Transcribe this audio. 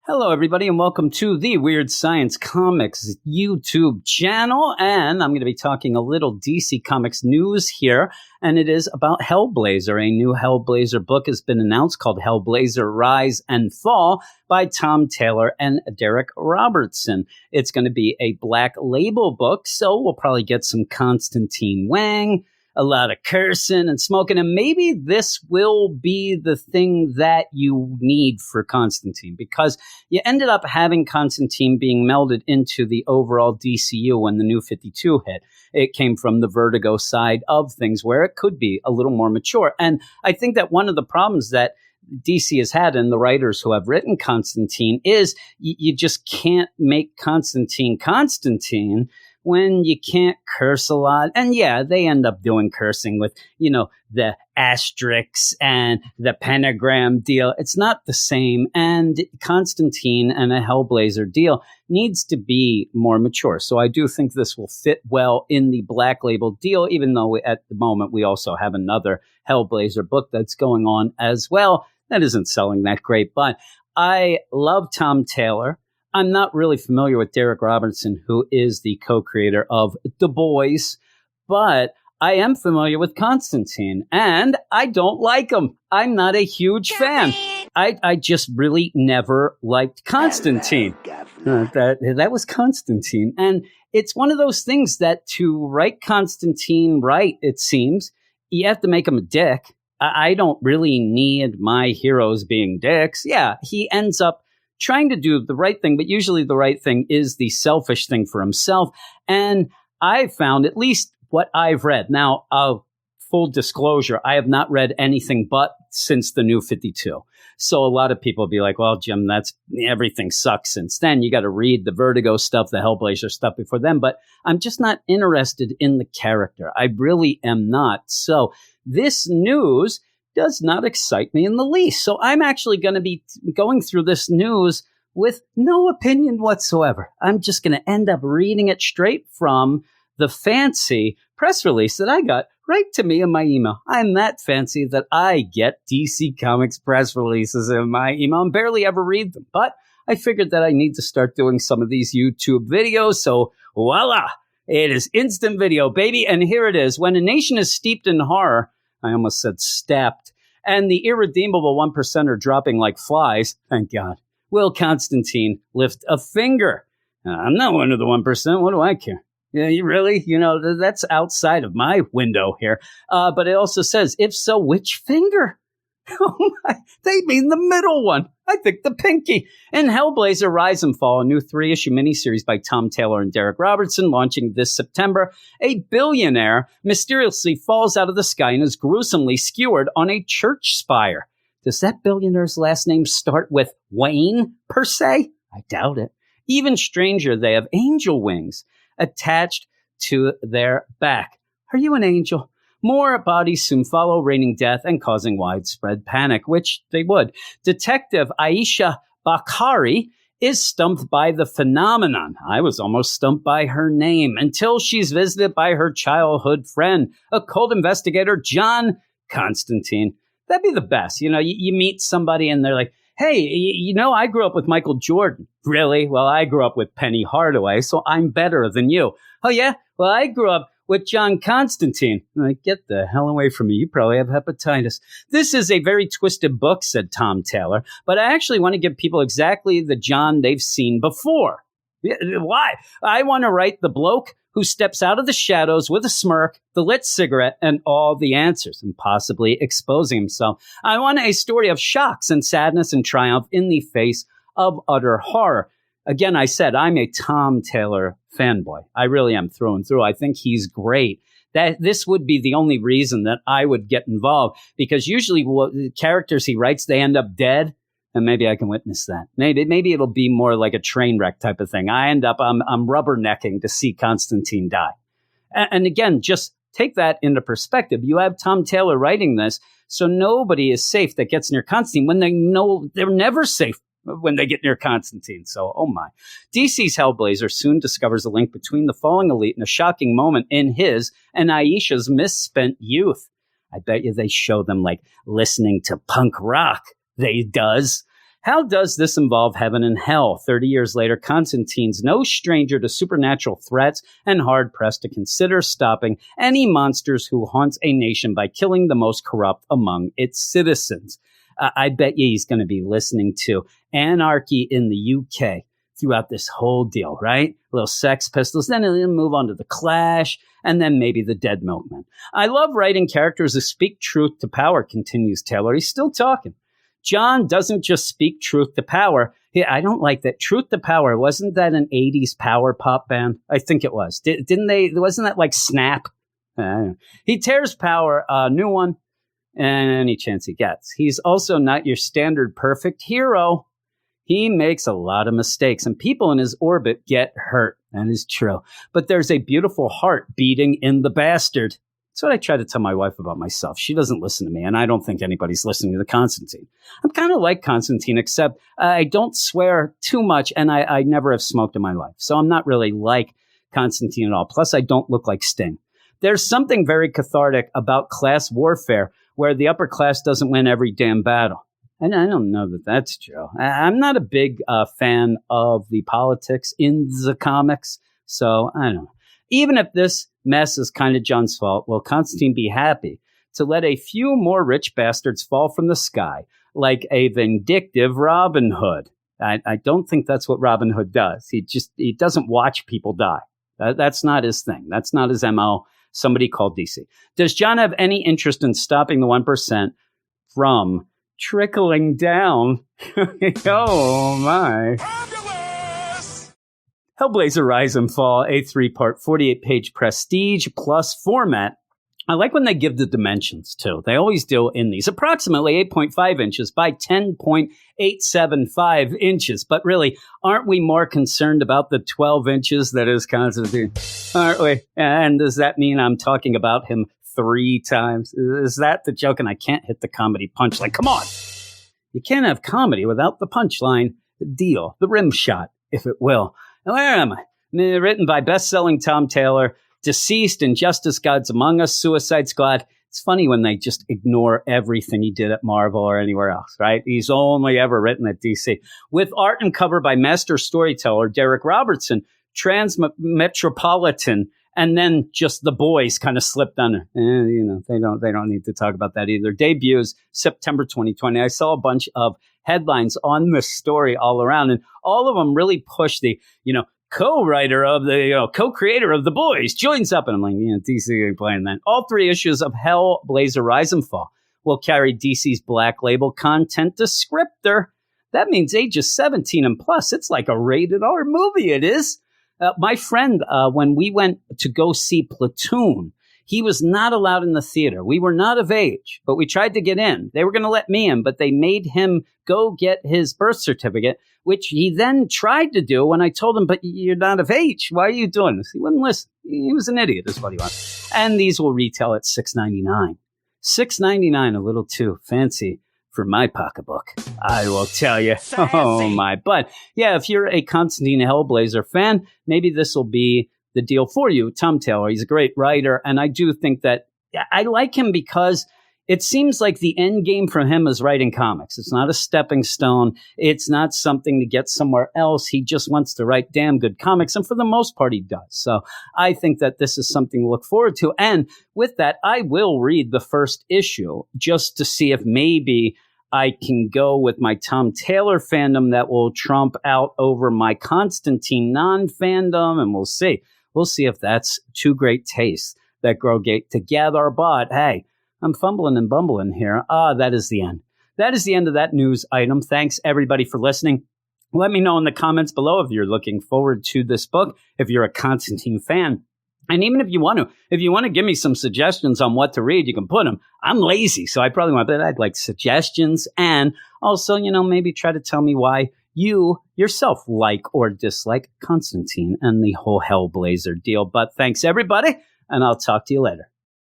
Hello, everybody, and welcome to the Weird Science Comics YouTube channel. And I'm going to be talking a little DC Comics news here, and it is about Hellblazer. A new Hellblazer book has been announced called Hellblazer Rise and Fall by Tom Taylor and Darick Robertson. It's going to be a black label book, so we'll probably get some Constantine Wang, a lot of cursing and smoking, and maybe this will be the thing that you need for Constantine, because you ended up having Constantine being melded into the overall DCU when the New 52 hit. It came from the Vertigo side of things where it could be a little more mature. And I think that one of the problems that DC has had, and the writers who have written Constantine, is you just can't make Constantine when you can't curse a lot. And yeah, they end up doing cursing with, the asterisks and the pentagram deal. It's not the same. And Constantine and a Hellblazer deal needs to be more mature. So I do think this will fit well in the black label deal, even though at the moment we also have another Hellblazer book that's going on as well. That isn't selling that great, but I love Tom Taylor. I'm not really familiar with Darick Robertson, who is the co-creator of The Boys, but I am familiar with Constantine, and I don't like him. I'm not a huge fan. I just really never liked Constantine. That was Constantine. And it's one of those things that to write Constantine right, it seems, you have to make him a dick. I don't really need my heroes being dicks. Yeah, he ends up trying to do the right thing, but usually the right thing is the selfish thing for himself. And I found, at least what I've read, now, full disclosure, I have not read anything but since the New 52. So a lot of people be like, well, Jim, everything sucks since then. You got to read the Vertigo stuff, the Hellblazer stuff before then. But I'm just not interested in the character. I really am not. So this news does not excite me in the least. So I'm actually going to be going through this news with no opinion whatsoever. I'm just going to end up reading it straight from the fancy press release that I got right to me in my email. I'm that fancy that I get DC Comics press releases in my email and barely ever read them. But I figured that I need to start doing some of these YouTube videos. So voila, it is instant video, baby. And here it is. When a nation is steeped in horror, I almost said stepped, and the irredeemable 1% are dropping like flies, thank God, will Constantine lift a finger? I'm not one of the 1%. What do I care? Yeah, you really? That's outside of my window here. But it also says, if so, which finger? Oh my, they mean the middle one. I think the pinky. In Hellblazer Rise and Fall, a new 3-issue miniseries by Tom Taylor and Darick Robertson, launching this September, a billionaire mysteriously falls out of the sky and is gruesomely skewered on a church spire. Does that billionaire's last name start with Wayne, per se? I doubt it. Even stranger, they have angel wings attached to their back. Are you an angel? More bodies soon follow, raining death and causing widespread panic, which they would. Detective Aisha Bakari is stumped by the phenomenon. I was almost stumped by her name, until she's visited by her childhood friend, occult investigator John Constantine. That'd be the best. You meet somebody and they're like, hey, I grew up with Michael Jordan. Really? Well, I grew up with Penny Hardaway, so I'm better than you. Oh, yeah? Well, I grew up with John Constantine. Like, get the hell away from me. You probably have hepatitis. This is a very twisted book, said Tom Taylor, but I actually want to give people exactly the John they've seen before. Why? I want to write the bloke who steps out of the shadows with a smirk, the lit cigarette, and all the answers, and possibly exposing himself. I want a story of shocks and sadness and triumph in the face of utter horror. Again, I said I'm a Tom Taylor fanboy. I really am through and through. I think he's great. That this would be the only reason that I would get involved, because usually the characters he writes, they end up dead. And maybe I can witness that. Maybe it'll be more like a train wreck type of thing. I'm rubbernecking to see Constantine die. And again, just take that into perspective. You have Tom Taylor writing this, so nobody is safe that gets near Constantine when they know they're never safe when they get near Constantine. So, oh my. DC's Hellblazer soon discovers a link between the falling elite and a shocking moment in his and Aisha's misspent youth. I bet you they show them like listening to punk rock. They does. How does this involve heaven and hell? 30 years later, Constantine's no stranger to supernatural threats and hard-pressed to consider stopping any monsters who haunts a nation by killing the most corrupt among its citizens. I bet you he's going to be listening to Anarchy in the UK throughout this whole deal, right? Little Sex Pistols, then he'll move on to The Clash, and then maybe the Dead Milkmen. I love writing characters who speak truth to power, continues Taylor. He's still talking. John doesn't just speak truth to power. I don't like that. Truth to Power, wasn't that an 80s power pop band? I think it was. Didn't they? Wasn't that like Snap? He tears power, a new one, any chance he gets. He's also not your standard perfect hero. He makes a lot of mistakes, and people in his orbit get hurt. That is true. But there's a beautiful heart beating in the bastard. That's what I try to tell my wife about myself. She doesn't listen to me, and I don't think anybody's listening to Constantine. I'm kind of like Constantine, except I don't swear too much, and I never have smoked in my life. So I'm not really like Constantine at all. Plus, I don't look like Sting. There's something very cathartic about class warfare where the upper class doesn't win every damn battle. And I don't know that that's true. I'm not a big fan of the politics in the comics, so I don't know. Even if this mess is kind of John's fault, will Constantine be happy to let a few more rich bastards fall from the sky, like a vindictive Robin Hood? I don't think that's what Robin Hood does. He doesn't watch people die. That's not his thing. That's not his MO. Somebody called DC. Does John have any interest in stopping the 1% from trickling down? Oh, my. Hellblazer Rise and Fall, a 3-part, 48-page prestige plus format. I like when they give the dimensions, too. They always do in these. Approximately 8.5 inches by 10.875 inches. But really, aren't we more concerned about the 12 inches that is Constantine? Aren't we? And does that mean I'm talking about him 3 times? Is that the joke? And I can't hit the comedy punchline. Come on. You can't have comedy without the punchline. The deal. The rim shot, if it will. Now, where am I? Written by best-selling Tom Taylor, deceased Injustice Gods Among Us, Suicide Squad. It's funny when they just ignore everything he did at Marvel or anywhere else, right? He's only ever written at DC. With art and cover by master storyteller Darick Robertson, Transmetropolitan, and then just the boys kind of slipped under. They don't need to talk about that either. Debuts September 2020. I saw a bunch of headlines on this story all around, and all of them really push the, co-writer of the, co-creator of The Boys joins up. And I'm like, DC ain't playing that. All 3 issues of Hellblazer Rise and Fall will carry DC's Black Label content descriptor. That means ages 17 and plus. It's like a rated R movie. It is. My friend, when we went to go see Platoon, he was not allowed in the theater. We were not of age, but we tried to get in. They were going to let me in, but they made him go get his birth certificate, which he then tried to do when I told him, but you're not of age. Why are you doing this? He wouldn't listen. He was an idiot, is what he was. And these will retail at $6.99. $6.99, a little too fancy for my pocketbook, I will tell you. Oh, my. But, yeah, if you're a Constantine Hellblazer fan, maybe this will be the deal for you. Tom Taylor, he's a great writer, and I do think that I like him because it seems like the end game for him is writing comics. It's not a stepping stone. It's not something to get somewhere else. He just wants to write damn good comics, and for the most part, he does. So I think that this is something to look forward to. And with that, I will read the first issue just to see if maybe I can go with my Tom Taylor fandom that will trump out over my Constantine non-fandom, and we'll see. We'll see if that's 2 great tastes that grow together. But hey, I'm fumbling and bumbling here. That is the end. That is the end of that news item. Thanks, everybody, for listening. Let me know in the comments below if you're looking forward to this book, if you're a Constantine fan. And even if you want to give me some suggestions on what to read, you can put them. I'm lazy, so I probably want, but I'd like suggestions. And also, maybe try to tell me why you yourself like or dislike Constantine and the whole Hellblazer deal. But thanks, everybody, and I'll talk to you later.